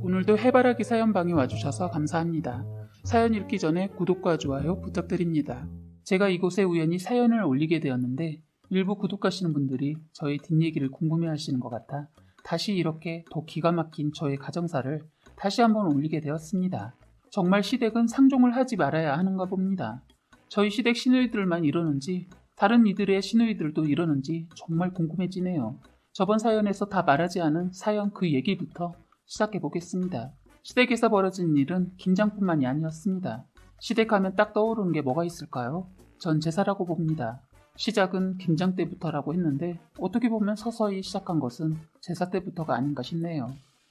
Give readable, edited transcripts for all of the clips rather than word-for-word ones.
오늘도 해바라기 사연방에 와주셔서 감사합니다. 사연 읽기 전에 구독과 좋아요 부탁드립니다. 제가 이곳에 우연히 사연을 올리게 되었는데 일부 구독하시는 분들이 저의 뒷얘기를 궁금해하시는 것 같아 다시 이렇게 더 기가 막힌 저의 가정사를 다시 한번 올리게 되었습니다. 정말 시댁은 상종을 하지 말아야 하는가 봅니다. 저희 시댁 시누이들만 이러는지 다른 이들의 시누이들도 이러는지 정말 궁금해지네요. 저번 사연에서 다 말하지 않은 사연 그 얘기부터 시작해보겠습니다. 시댁에서 벌어진 일은 김장뿐만이 아니었습니다. 시댁 하면 딱 떠오르는 게 뭐가 있을까요? 전 제사라고 봅니다. 시작은 김장 때부터라고 했는데 어떻게 보면 서서히 시작한 것은 제사 때부터가 아닌가 싶네요.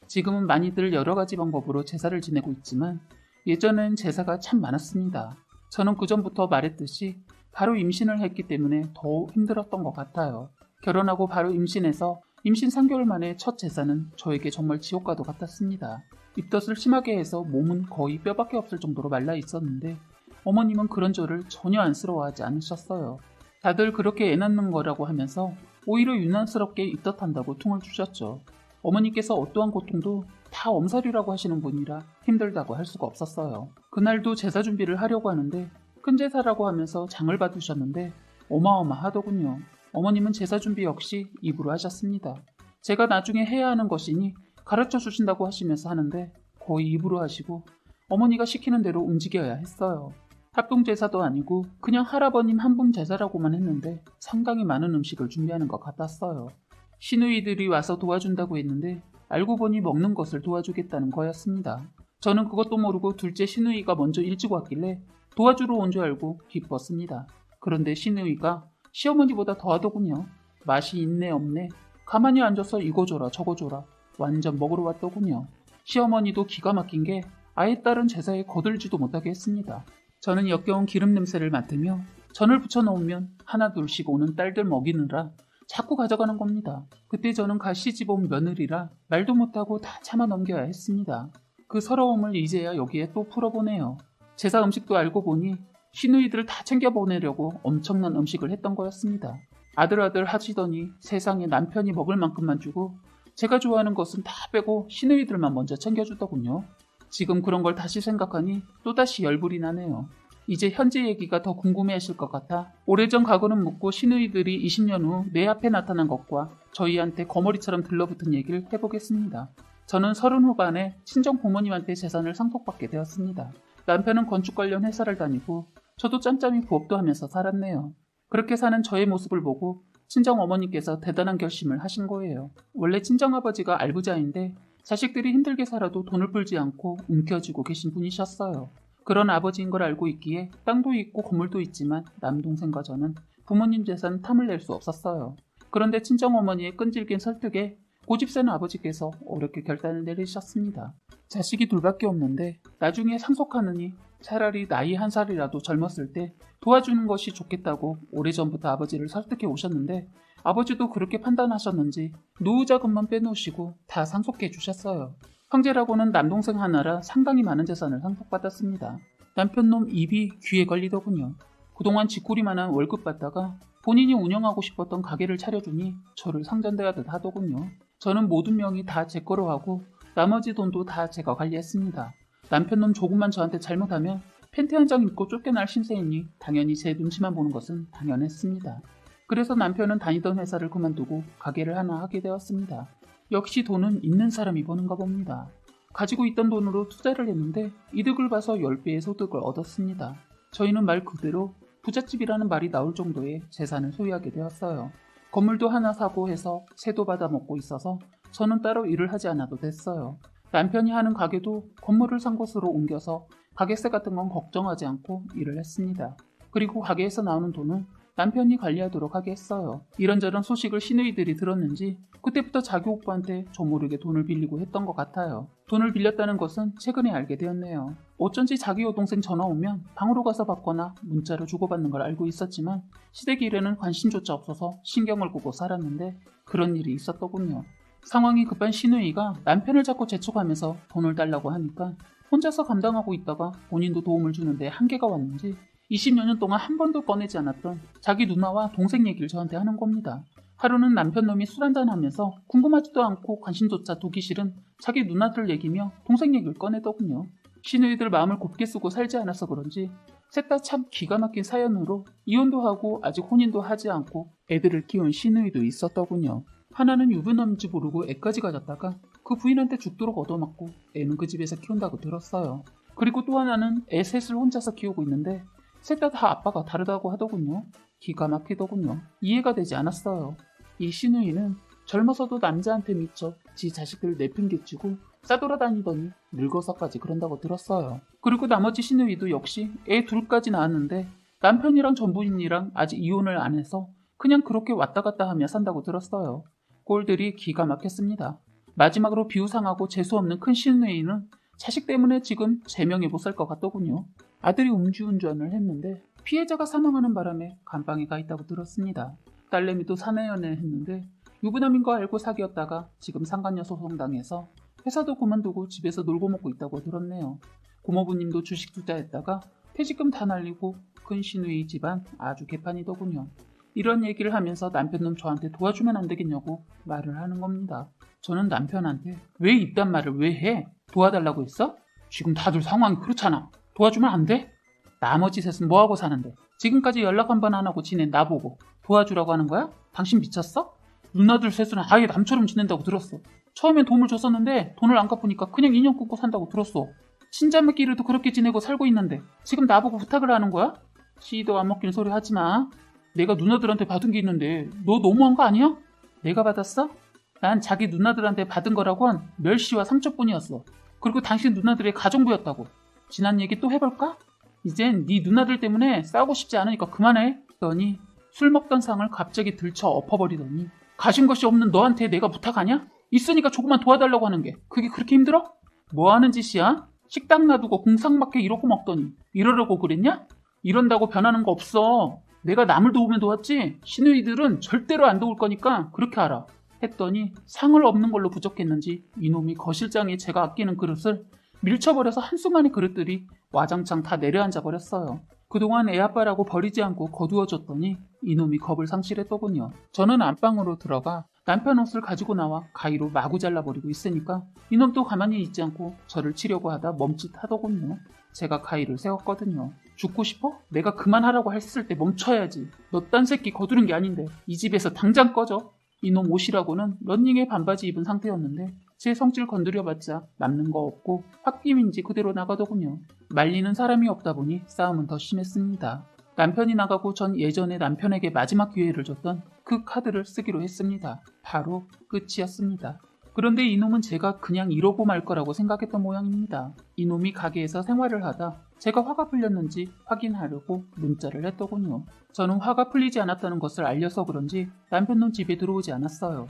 지금은 많이들 여러 가지 방법으로 제사를 지내고 있지만 예전엔 제사가 참 많았습니다. 저는 그전부터 말했듯이 바로 임신을 했기 때문에 더 힘들었던 것 같아요. 결혼하고 바로 임신해서 임신 3개월 만에 첫 제사는 저에게 정말 지옥과도 같았습니다. 입덧을 심하게 해서 몸은 거의 뼈밖에 없을 정도로 말라 있었는데 어머님은 그런 저를 전혀 안쓰러워하지 않으셨어요. 다들 그렇게 애 낳는 거라고 하면서 오히려 유난스럽게 입덧한다고 퉁을 주셨죠. 어머니께서 어떠한 고통도 다 엄살이라고 하시는 분이라 힘들다고 할 수가 없었어요. 그날도 제사 준비를 하려고 하는데 큰 제사라고 하면서 장을 봐두셨는데 어마어마하더군요. 어머님은 제사 준비 역시 입으로 하셨습니다. 제가 나중에 해야 하는 것이니 가르쳐 주신다고 하시면서 하는데 거의 입으로 하시고 어머니가 시키는 대로 움직여야 했어요. 합동제사도 아니고 그냥 할아버님 한 분 제사라고만 했는데 상당히 많은 음식을 준비하는 것 같았어요. 시누이들이 와서 도와준다고 했는데 알고 보니 먹는 것을 도와주겠다는 거였습니다. 저는 그것도 모르고 둘째 시누이가 먼저 일찍 왔길래 도와주러 온 줄 알고 기뻤습니다. 그런데 시누이가 시어머니보다 더하더군요. 맛이 있네 없네 가만히 앉아서 이거 줘라 저거 줘라 완전 먹으러 왔더군요. 시어머니도 기가 막힌 게 아예 딸은 제사에 거들지도 못하게 했습니다. 저는 역겨운 기름 냄새를 맡으며 전을 부쳐놓으면 하나 둘씩 오는 딸들 먹이느라 자꾸 가져가는 겁니다. 그때 저는 갓 시집온 며느리라 말도 못하고 다 참아 넘겨야 했습니다. 그 서러움을 이제야 여기에 또 풀어보네요. 제사 음식도 알고 보니 시누이들을 다 챙겨보내려고 엄청난 음식을 했던 거였습니다. 아들 하시더니 세상에 남편이 먹을 만큼만 주고 제가 좋아하는 것은 다 빼고 시누이들만 먼저 챙겨주더군요. 지금 그런 걸 다시 생각하니 또다시 열불이 나네요. 이제 현재 얘기가 더 궁금해하실 것 같아 오래전 과거는 묻고 시누이들이 20년 후 내 앞에 나타난 것과 저희한테 거머리처럼 들러붙은 얘기를 해보겠습니다. 저는 30 후반에 친정 부모님한테 재산을 상속받게 되었습니다. 남편은 건축 관련 회사를 다니고 저도 짬짬이 부업도 하면서 살았네요. 그렇게 사는 저의 모습을 보고 친정 어머니께서 대단한 결심을 하신 거예요. 원래 친정 아버지가 알부자인데 자식들이 힘들게 살아도 돈을 벌지 않고 움켜쥐고 계신 분이셨어요. 그런 아버지인 걸 알고 있기에 땅도 있고 건물도 있지만 남동생과 저는 부모님 재산 탐을 낼 수 없었어요. 그런데 친정어머니의 끈질긴 설득에 고집센 아버지께서 어렵게 결단을 내리셨습니다. 자식이 둘밖에 없는데 나중에 상속하느니 차라리 나이 1살이라도 젊었을 때 도와주는 것이 좋겠다고 오래전부터 아버지를 설득해 오셨는데 아버지도 그렇게 판단하셨는지 노후 자금만 빼놓으시고 다 상속해 주셨어요. 형제라고는 남동생 하나라 상당히 많은 재산을 상속받았습니다. 남편놈 입이 귀에 걸리더군요. 그동안 쥐꼬리만한 월급 받다가 본인이 운영하고 싶었던 가게를 차려주니 저를 상전대하듯 하더군요. 저는 모든 명의 다 제 거로 하고 나머지 돈도 다 제가 관리했습니다. 남편놈 조금만 저한테 잘못하면 팬티 한 장 입고 쫓겨날 신세이니 당연히 제 눈치만 보는 것은 당연했습니다. 그래서 남편은 다니던 회사를 그만두고 가게를 하나 하게 되었습니다. 역시 돈은 있는 사람이 버는가 봅니다. 가지고 있던 돈으로 투자를 했는데 이득을 봐서 10배의 소득을 얻었습니다. 저희는 말 그대로 부잣집이라는 말이 나올 정도의 재산을 소유하게 되었어요. 건물도 하나 사고 해서 세도 받아 먹고 있어서 저는 따로 일을 하지 않아도 됐어요. 남편이 하는 가게도 건물을 산 곳으로 옮겨서 가게세 같은 건 걱정하지 않고 일을 했습니다. 그리고 가게에서 나오는 돈은 남편이 관리하도록 하게 했어요. 이런저런 소식을 시누이들이 들었는지 그때부터 자기 오빠한테 저 모르게 돈을 빌리고 했던 것 같아요. 돈을 빌렸다는 것은 최근에 알게 되었네요. 어쩐지 자기 여동생 전화 오면 방으로 가서 받거나 문자로 주고받는 걸 알고 있었지만 시댁 일에는 관심조차 없어서 신경을 끄고 살았는데 그런 일이 있었더군요. 상황이 급한 시누이가 남편을 자꾸 재촉하면서 돈을 달라고 하니까 혼자서 감당하고 있다가 본인도 도움을 주는데 한계가 왔는지 20여 년 동안 한 번도 꺼내지 않았던 자기 누나와 동생 얘기를 저한테 하는 겁니다. 하루는 남편 놈이 술 한잔하면서 궁금하지도 않고 관심조차 두기 싫은 자기 누나들 얘기며 동생 얘기를 꺼내더군요. 시누이들 마음을 곱게 쓰고 살지 않아서 그런지 셋 다 참 기가 막힌 사연으로 이혼도 하고 아직 혼인도 하지 않고 애들을 키운 시누이도 있었더군요. 하나는 유부남인지 모르고 애까지 가졌다가 그 부인한테 죽도록 얻어맞고 애는 그 집에서 키운다고 들었어요. 그리고 또 하나는 애 셋을 혼자서 키우고 있는데 셋 다 아빠가 다르다고 하더군요. 기가 막히더군요. 이해가 되지 않았어요. 이 시누이는 젊어서도 남자한테 미쳐 지 자식들 내팽개치고 싸돌아다니더니 늙어서까지 그런다고 들었어요. 그리고 나머지 시누이도 역시 애 둘까지 낳았는데 남편이랑 전부인이랑 아직 이혼을 안 해서 그냥 그렇게 왔다 갔다 하며 산다고 들었어요. 꼴들이 기가 막혔습니다. 마지막으로 비우상하고 재수없는 큰 시누이는 자식 때문에 지금 제명에 못 살 것 같더군요. 아들이 음주운전을 했는데 피해자가 사망하는 바람에 감방에 가 있다고 들었습니다. 딸내미도 사내연애를 했는데 유부남인 거 알고 사귀었다가 지금 상간녀 소송당해서 회사도 그만두고 집에서 놀고 먹고 있다고 들었네요. 고모부님도 주식 투자했다가 퇴직금 다 날리고 큰 시누이 집안 아주 개판이더군요. 이런 얘기를 하면서 남편놈 저한테 도와주면 안 되겠냐고 말을 하는 겁니다. 저는 남편한테 왜 이딴 말을 왜 해? 도와달라고 했어? 지금 다들 상황이 그렇잖아. 도와주면 안 돼? 나머지 셋은 뭐하고 사는데 지금까지 연락 한 번 안 하고 지낸 나보고 도와주라고 하는 거야? 당신 미쳤어? 누나들 셋은 아예 남처럼 지낸다고 들었어. 처음엔 도움을 줬었는데 돈을 안 갚으니까 그냥 인연 끊고 산다고 들었어. 친자매끼리도 그렇게 지내고 살고 있는데 지금 나보고 부탁을 하는 거야? 씨도 안 먹히는 소리 하지 마. 내가 누나들한테 받은 게 있는데 너 너무한 거 아니야? 내가 받았어? 난 자기 누나들한테 받은 거라곤 멸시와 상처뿐이었어. 그리고 당신 누나들의 가정부였다고. 지난 얘기 또 해볼까? 이젠 네 누나들 때문에 싸우고 싶지 않으니까 그만해. 더니 술 먹던 상을 갑자기 들쳐 엎어버리더니 가진 것이 없는 너한테 내가 부탁하냐? 있으니까 조금만 도와달라고 하는 게 그게 그렇게 힘들어? 뭐 하는 짓이야? 식당 놔두고 공상밖에 이러고 먹더니 이러려고 그랬냐? 이런다고 변하는 거 없어. 내가 남을 도우면 도왔지 시누이들은 절대로 안 도울 거니까 그렇게 알아. 했더니 상을 엎는 걸로 부족했는지 이놈이 거실장에 제가 아끼는 그릇을 밀쳐버려서 한순간에 그릇들이 와장창 다 내려앉아 버렸어요. 그동안 애아빠라고 버리지 않고 거두어줬더니 이놈이 겁을 상실했더군요. 저는 안방으로 들어가 남편 옷을 가지고 나와 가위로 마구 잘라버리고 있으니까 이놈도 가만히 있지 않고 저를 치려고 하다 멈칫하더군요. 제가 가위를 세웠거든요. 죽고 싶어? 내가 그만하라고 했을 때 멈춰야지. 너 딴 새끼 거두는 게 아닌데 이 집에서 당장 꺼져. 이놈 옷이라고는 런닝에 반바지 입은 상태였는데 제 성질 건드려봤자 남는 거 없고 홧김인지 그대로 나가더군요. 말리는 사람이 없다 보니 싸움은 더 심했습니다. 남편이 나가고 전 예전에 남편에게 마지막 기회를 줬던 그 카드를 쓰기로 했습니다. 바로 끝이었습니다. 그런데 이놈은 제가 그냥 이러고 말 거라고 생각했던 모양입니다. 이놈이 가게에서 생활을 하다 제가 화가 풀렸는지 확인하려고 문자를 했더군요. 저는 화가 풀리지 않았다는 것을 알려서 그런지 남편놈 집에 들어오지 않았어요.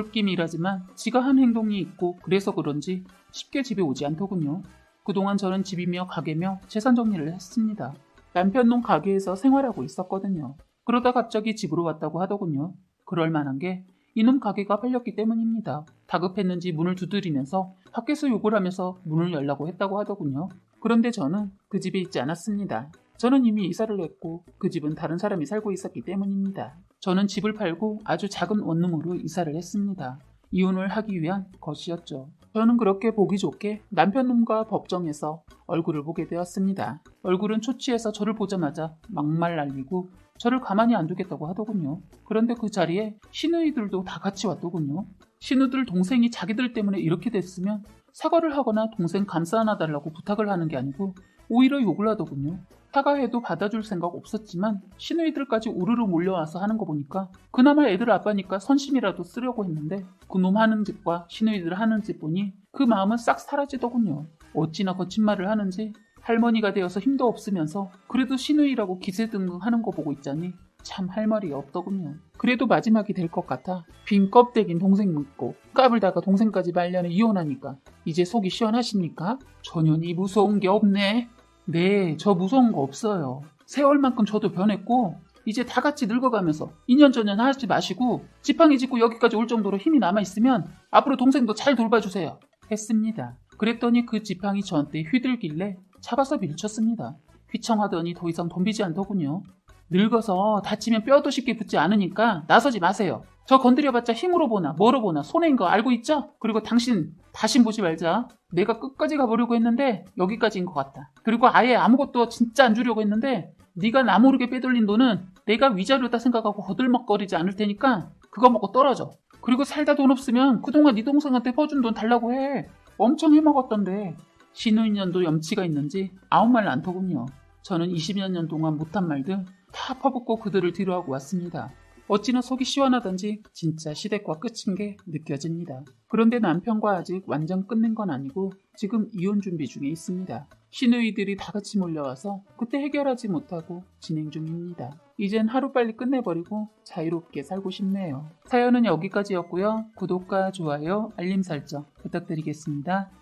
술김이라지만 지가 한 행동이 있고 그래서 그런지 쉽게 집에 오지 않더군요. 그동안 저는 집이며 가게며 재산 정리를 했습니다. 남편놈 가게에서 생활하고 있었거든요. 그러다 갑자기 집으로 왔다고 하더군요. 그럴 만한 게 이놈 가게가 팔렸기 때문입니다. 다급했는지 문을 두드리면서 밖에서 욕을 하면서 문을 열라고 했다고 하더군요. 그런데 저는 그 집에 있지 않았습니다. 저는 이미 이사를 했고 그 집은 다른 사람이 살고 있었기 때문입니다. 저는 집을 팔고 아주 작은 원룸으로 이사를 했습니다. 이혼을 하기 위한 것이었죠. 저는 그렇게 보기 좋게 남편놈과 법정에서 얼굴을 보게 되었습니다. 얼굴은 초췌해서 저를 보자마자 막말 날리고 저를 가만히 안 두겠다고 하더군요. 그런데 그 자리에 시누이들도 다 같이 왔더군요. 시누들 동생이 자기들 때문에 이렇게 됐으면 사과를 하거나 동생 감싸 안아달라고 부탁을 하는 게 아니고 오히려 욕을 하더군요. 사과해도 받아줄 생각 없었지만 시누이들까지 우르르 몰려와서 하는 거 보니까 그나마 애들 아빠니까 선심이라도 쓰려고 했는데 그놈 하는 짓과 시누이들 하는 짓 보니 그 마음은 싹 사라지더군요. 어찌나 거친 말을 하는지 할머니가 되어서 힘도 없으면서 그래도 시누이라고 기세등등하는 거 보고 있자니 참 할 말이 없더군요. 그래도 마지막이 될 것 같아 빈 껍데긴 동생 묻고 까불다가 동생까지 말년에 이혼하니까 이제 속이 시원하십니까? 전현이 무서운 게 없네. 네, 저 무서운 거 없어요. 세월만큼 저도 변했고 이제 다 같이 늙어가면서 인연전연 하지 마시고 지팡이 짚고 여기까지 올 정도로 힘이 남아있으면 앞으로 동생도 잘 돌봐주세요. 했습니다. 그랬더니 그 지팡이 저한테 휘둘길래 잡아서 밀쳤습니다. 휘청하더니 더 이상 덤비지 않더군요. 늙어서 다치면 뼈도 쉽게 붙지 않으니까 나서지 마세요. 저 건드려봤자 힘으로 보나 뭐로 보나 손해인 거 알고 있죠? 그리고 당신 다신 보지 말자. 내가 끝까지 가보려고 했는데 여기까지인 것 같다. 그리고 아예 아무것도 진짜 안 주려고 했는데 네가 나 모르게 빼돌린 돈은 내가 위자료다 생각하고 거들먹거리지 않을 테니까 그거 먹고 떨어져. 그리고 살다 돈 없으면 그동안 네 동생한테 퍼준 돈 달라고 해. 엄청 해먹었던데. 신우인년도 염치가 있는지 아무 말 않더군요. 저는 20여 년 동안 못한 말들 다 퍼붓고 그들을 뒤로하고 왔습니다. 어찌나 속이 시원하던지 진짜 시댁과 끝인 게 느껴집니다. 그런데 남편과 아직 완전 끝낸 건 아니고 지금 이혼 준비 중에 있습니다. 시누이들이 다 같이 몰려와서 그때 해결하지 못하고 진행 중입니다. 이젠 하루빨리 끝내버리고 자유롭게 살고 싶네요. 사연은 여기까지였고요. 구독과 좋아요, 알림 설정 부탁드리겠습니다.